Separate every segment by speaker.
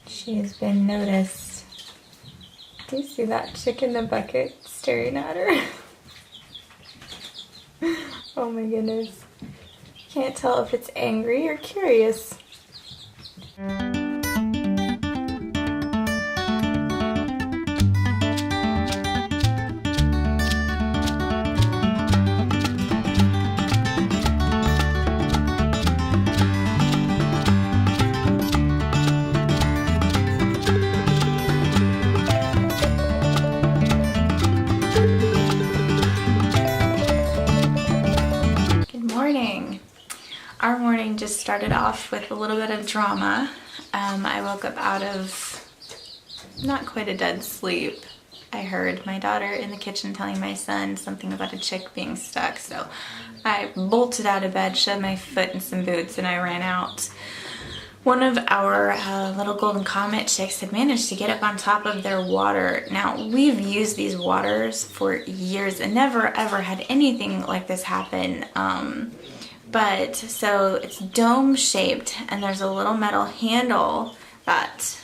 Speaker 1: She's been noticed. Do you see that chick in the bucket staring at her? Oh my goodness. Can't tell if it's angry or curious. Our morning just started off with a little bit of drama. I woke up out of not quite a dead sleep. I heard my daughter in the kitchen telling my son something about a chick being stuck, so I bolted out of bed, shoved my foot in some boots, and I ran out. One of our little golden comet chicks had managed to get up on top of their water. Now, we've used these waters for years and never ever had anything like this happen. But so it's dome shaped, and there's a little metal handle that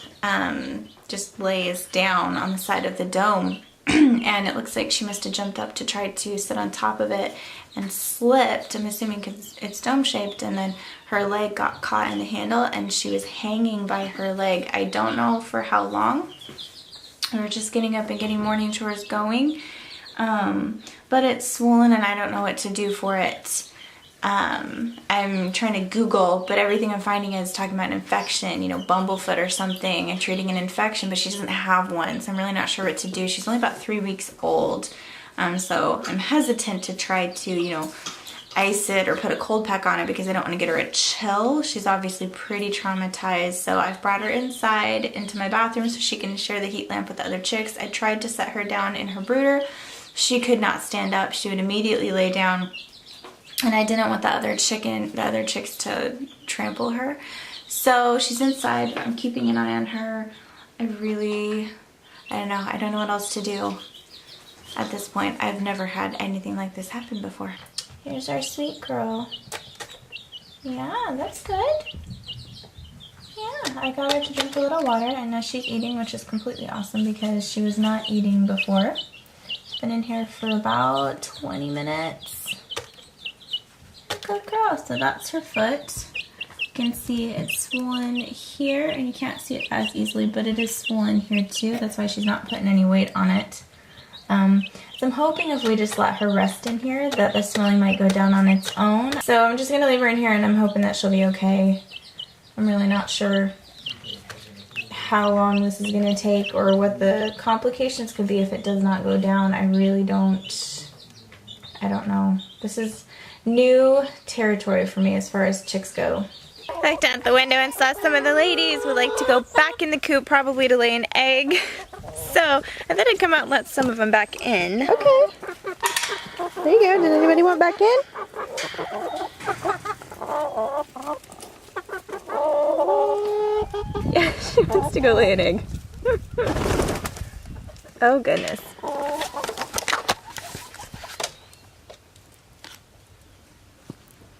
Speaker 1: just lays down on the side of the dome. And it looks like she must have jumped up to try to sit on top of it and slipped, I'm assuming because it's dome shaped, and then her leg got caught in the handle and she was hanging by her leg. I don't know for how long. We were just getting up and getting morning chores going. But it's swollen and I don't know what to do for it. I'm trying to Google, but everything I'm finding is talking about an infection, you know, bumblefoot or something, and treating an infection, but she doesn't have one, so I'm really not sure what to do. She's only about 3 weeks old, so I'm hesitant to try to, you know, ice it or put a cold pack on it because I don't want to get her a chill. She's obviously pretty traumatized, so I've brought her inside into my bathroom so she can share the heat lamp with the other chicks. I tried to set her down in her brooder. She could not stand up. She would immediately lay down. And I didn't want the other chicks to trample her. So she's inside. I'm keeping an eye on her. I don't know. I don't know what else to do at this point. I've never had anything like this happen before. Here's our sweet girl. Yeah, that's good. Yeah, I got her to drink a little water, and now she's eating, which is completely awesome because she was not eating before. She's been in here for about 20 minutes. Good girl. So that's her foot. You can see it's swollen here, and you can't see it as easily, but it is swollen here too. That's why she's not putting any weight on it. So I'm hoping if we just let her rest in here that the swelling might go down on its own. So I'm just going to leave her in here, and I'm hoping that she'll be okay. I'm really not sure how long this is going to take or what the complications could be if it does not go down. I don't know. This is new territory for me as far as chicks go. I looked out the window and saw some of the ladies would like to go back in the coop, probably to lay an egg. So I thought I'd come out and let some of them back in. Okay. There you go. Did anybody want back in? Yeah, she wants to go lay an egg. Oh goodness.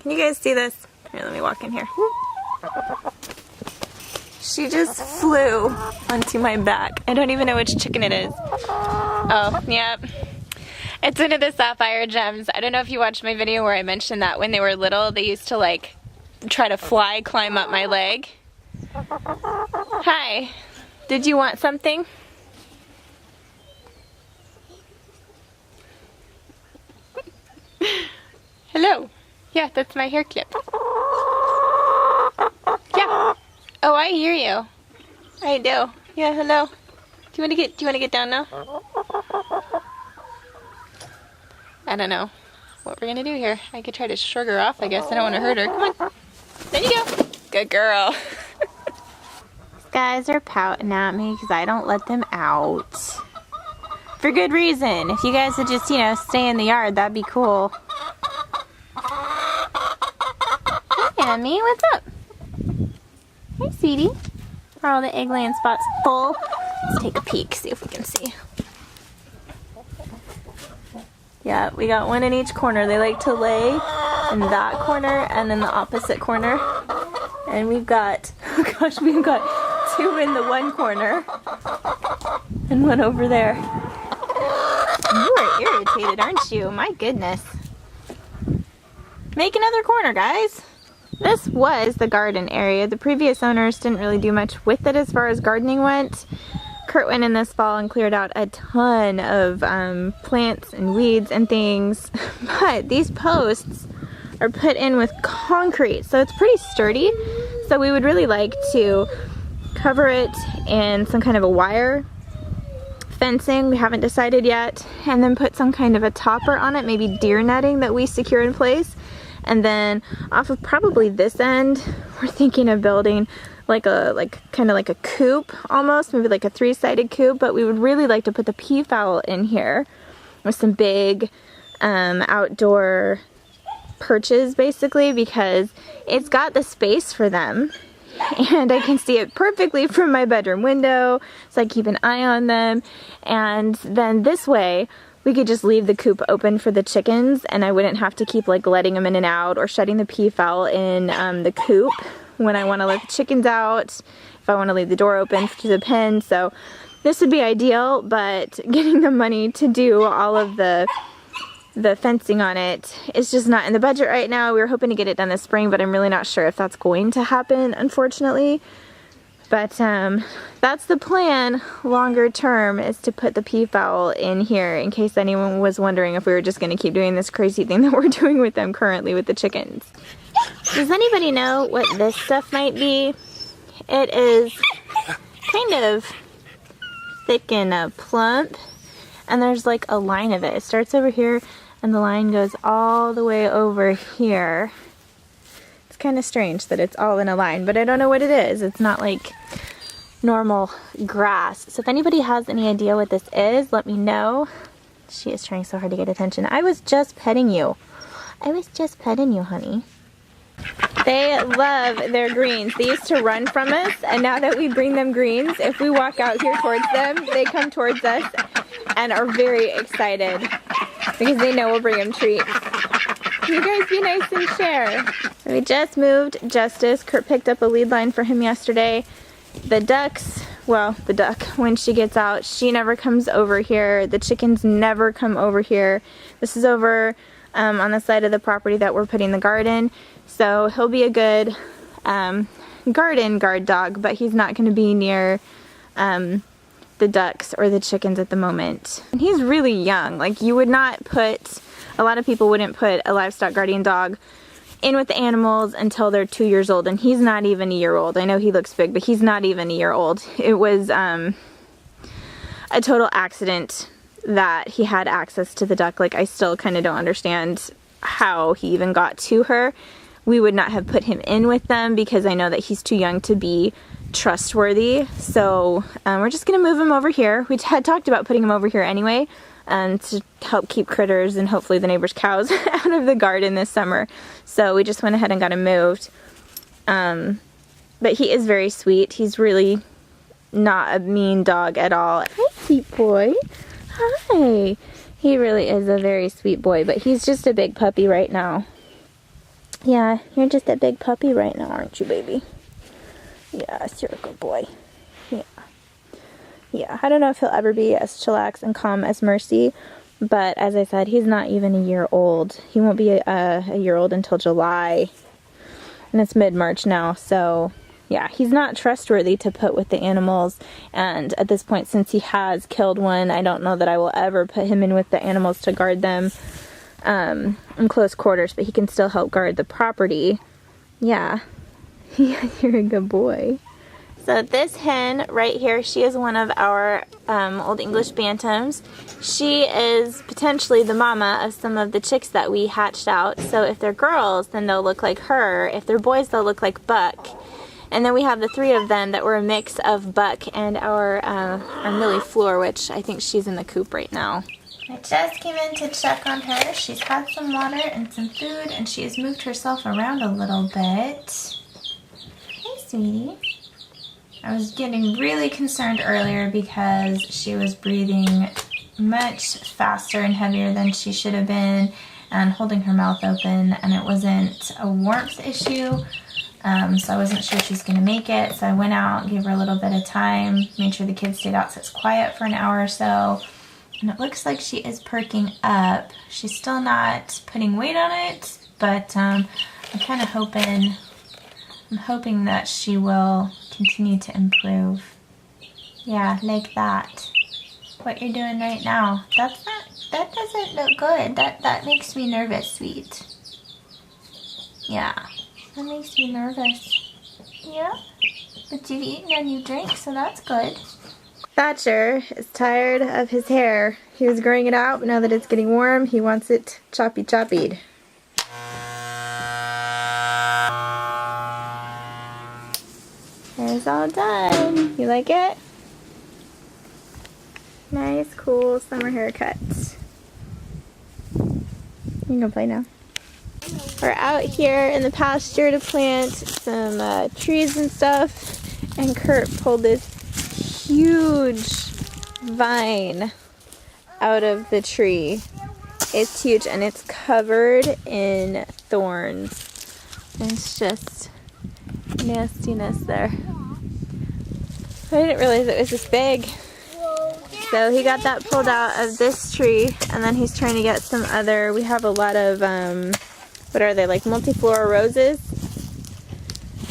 Speaker 1: Can you guys see this? Here, let me walk in here. She just flew onto my back. I don't even know which chicken it is. Oh, yep. It's one of the sapphire gems. I don't know if you watched my video where I mentioned that when they were little, they used to like try to climb up my leg. Hi. Did you want something? Hello. Yeah, that's my hair clip. Yeah. Oh, I hear you. I do. Yeah, hello. Do you want to get down now? I don't know what we're gonna do here. I could try to shrug her off, I guess. I don't want to hurt her. Come on. There you go. Good girl. These guys are pouting at me because I don't let them out. For good reason. If you guys would just, you know, stay in the yard, that'd be cool. Hey, Emmy, what's up? Hey, sweetie. Are all the egg laying spots full? Let's take a peek, see if we can see. Yeah, we got one in each corner. They like to lay in that corner and in the opposite corner. And we've got, oh gosh, we've got two in the one corner and one over there. You are irritated, aren't you? My goodness. Make another corner, guys. This was the garden area. The previous owners didn't really do much with it as far as gardening went. Kurt went in this fall and cleared out a ton of plants and weeds and things. But these posts are put in with concrete, so it's pretty sturdy. So we would really like to cover it in some kind of a wire fencing. We haven't decided yet. And then put some kind of a topper on it, maybe deer netting that we secure in place. And then off of probably this end, we're thinking of building kind of like a coop almost, maybe like a three-sided coop, but we would really like to put the peafowl in here with some big outdoor perches basically, because it's got the space for them and I can see it perfectly from my bedroom window, so I keep an eye on them. And then this way we could just leave the coop open for the chickens and I wouldn't have to keep like letting them in and out or shutting the peafowl in the coop when I want to let the chickens out, if I want to leave the door open to the pen. So this would be ideal, but getting the money to do all of the fencing on it is just not in the budget right now. We were hoping to get it done this spring, but I'm really not sure if that's going to happen, unfortunately. But that's the plan longer term, is to put the peafowl in here, in case anyone was wondering if we were just going to keep doing this crazy thing that we're doing with them currently with the chickens. Does anybody know what this stuff might be? It is kind of thick and plump, and there's like a line of it. It starts over here and the line goes all the way over here. It's kind of strange that it's all in a line, but I don't know what it is. It's not like normal grass. So if anybody has any idea what this is, let me know. She is trying so hard to get attention. I was just petting you. I was just petting you, honey. They love their greens. They used to run from us, and now that we bring them greens, if we walk out here towards them, they come towards us and are very excited because they know we'll bring them treats. You guys be nice and share. We just moved Justice. Kurt picked up a lead line for him yesterday. The ducks, well, the duck, when she gets out, she never comes over here. The chickens never come over here. This is over on the side of the property that we're putting the garden. So he'll be a good garden guard dog, but he's not going to be near the ducks or the chickens at the moment. And he's really young. Like, you would not put, a lot of people wouldn't put a livestock guardian dog in with the animals until they're 2 years old, and he's not even a year old. I know he looks big, but he's not even a year old. It was a total accident that he had access to the duck. Like, I still kind of don't understand how he even got to her. We would not have put him in with them because I know that he's too young to be trustworthy. So we're just gonna move him over here. We had talked about putting him over here anyway, to help keep critters and hopefully the neighbor's cows out of the garden this summer. So we just went ahead and got him moved. But he is very sweet. He's really not a mean dog at all. Hi, sweet boy. Hi. He really is a very sweet boy, but he's just a big puppy right now. Yeah, you're just a big puppy right now, aren't you, baby? Yes, you're a good boy. Yeah. Yeah, I don't know if he'll ever be as chillax and calm as Mercy, but as I said, he's not even a year old. He won't be a year old until July, and it's mid-March now, so yeah, he's not trustworthy to put with the animals, and at this point, since he has killed one, I don't know that I will ever put him in with the animals to guard them in close quarters, but he can still help guard the property. Yeah. Yeah, you're a good boy. So this hen right here, she is one of our Old English Bantams. She is potentially the mama of some of the chicks that we hatched out. So if they're girls, then they'll look like her. If they're boys, they'll look like Buck. And then we have the three of them that were a mix of Buck and our Millie Floor, which I think she's in the coop right now. I just came in to check on her. She's had some water and some food, and she has moved herself around a little bit. Hey, sweetie. I was getting really concerned earlier because she was breathing much faster and heavier than she should have been and holding her mouth open, and it wasn't a warmth issue. So I wasn't sure she's gonna make it. So I went out, gave her a little bit of time, made sure the kids stayed out so it's quiet for an hour or so. And it looks like she is perking up. She's still not putting weight on it, but I'm kind of hoping, that she will continue to improve. Yeah, like that. What you're doing right now. That doesn't look good. That makes me nervous, sweet. Yeah, that makes me nervous. Yeah, but you've eaten and you drink, so that's good. Thatcher is tired of his hair. He was growing it out, but now that it's getting warm, he wants it choppy-choppied. Hair's all done. You like it? Nice, cool summer haircut. You can play now. We're out here in the pasture to plant some trees and stuff, and Kurt pulled this huge vine out of the tree. It's huge and it's covered in thorns. It's just nastiness there. I didn't realize it was this big. So he got that pulled out of this tree, and then he's trying to get some other, we have a lot of, what are they, like multiflora roses?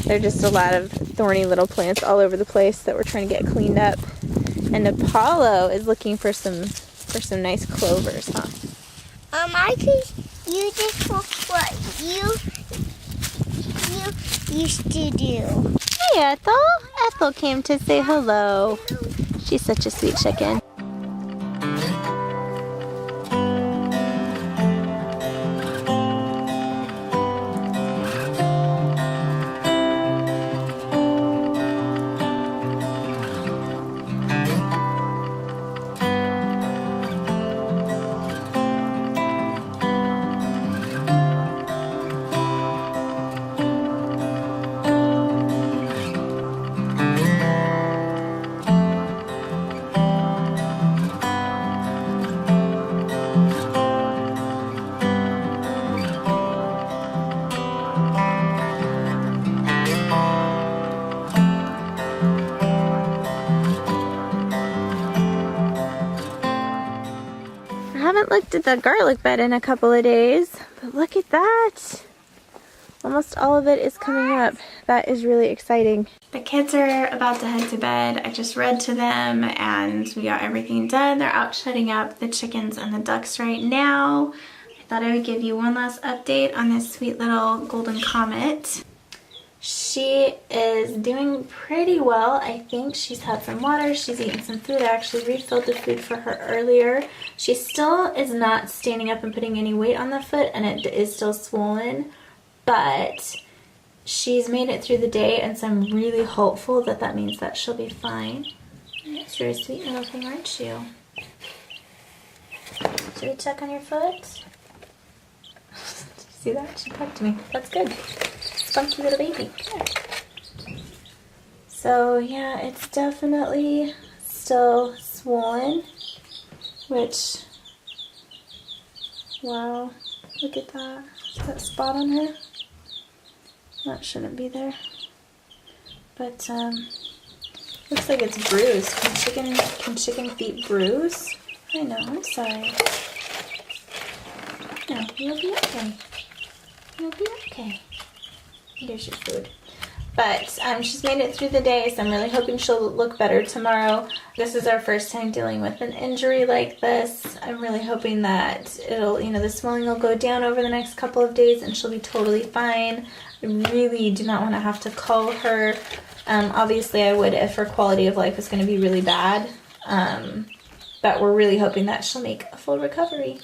Speaker 1: They're just a lot of thorny little plants all over the place that we're trying to get cleaned up. And Apollo is looking for some nice clovers, huh?
Speaker 2: I could use this for what you used to do.
Speaker 1: Hey, Ethel. Ethel came to say hello. She's such a sweet chicken. I haven't looked at the garlic bed in a couple of days, but look at that. Almost all of it is coming up. That is really exciting. The kids are about to head to bed. I just read to them and we got everything done. They're out shutting up the chickens and the ducks right now. I thought I would give you one last update on this sweet little golden comet. She is doing pretty well. I think she's had some water, she's eaten some food. I actually refilled the food for her earlier. She still is not standing up and putting any weight on the foot, and it is still swollen, but she's made it through the day, and so I'm really hopeful that that means that she'll be fine. You're a sweet little thing, aren't you? Should we check on your foot? Did you see that? She pecked me. That's good. Spunky little baby. Good. So yeah, it's definitely still swollen, which, wow, look at that. Is that spot on her? That shouldn't be there. But looks like it's bruised. Can chicken feet bruise? I know, I'm sorry. No, you'll be okay. You'll be okay. There's your food. But she's made it through the day, so I'm really hoping she'll look better tomorrow. This is our first time dealing with an injury like this. I'm really hoping that it'll, the swelling will go down over the next couple of days and she'll be totally fine. I really do not want to have to call her. Obviously I would if her quality of life is going to be really bad. But we're really hoping that she'll make a full recovery.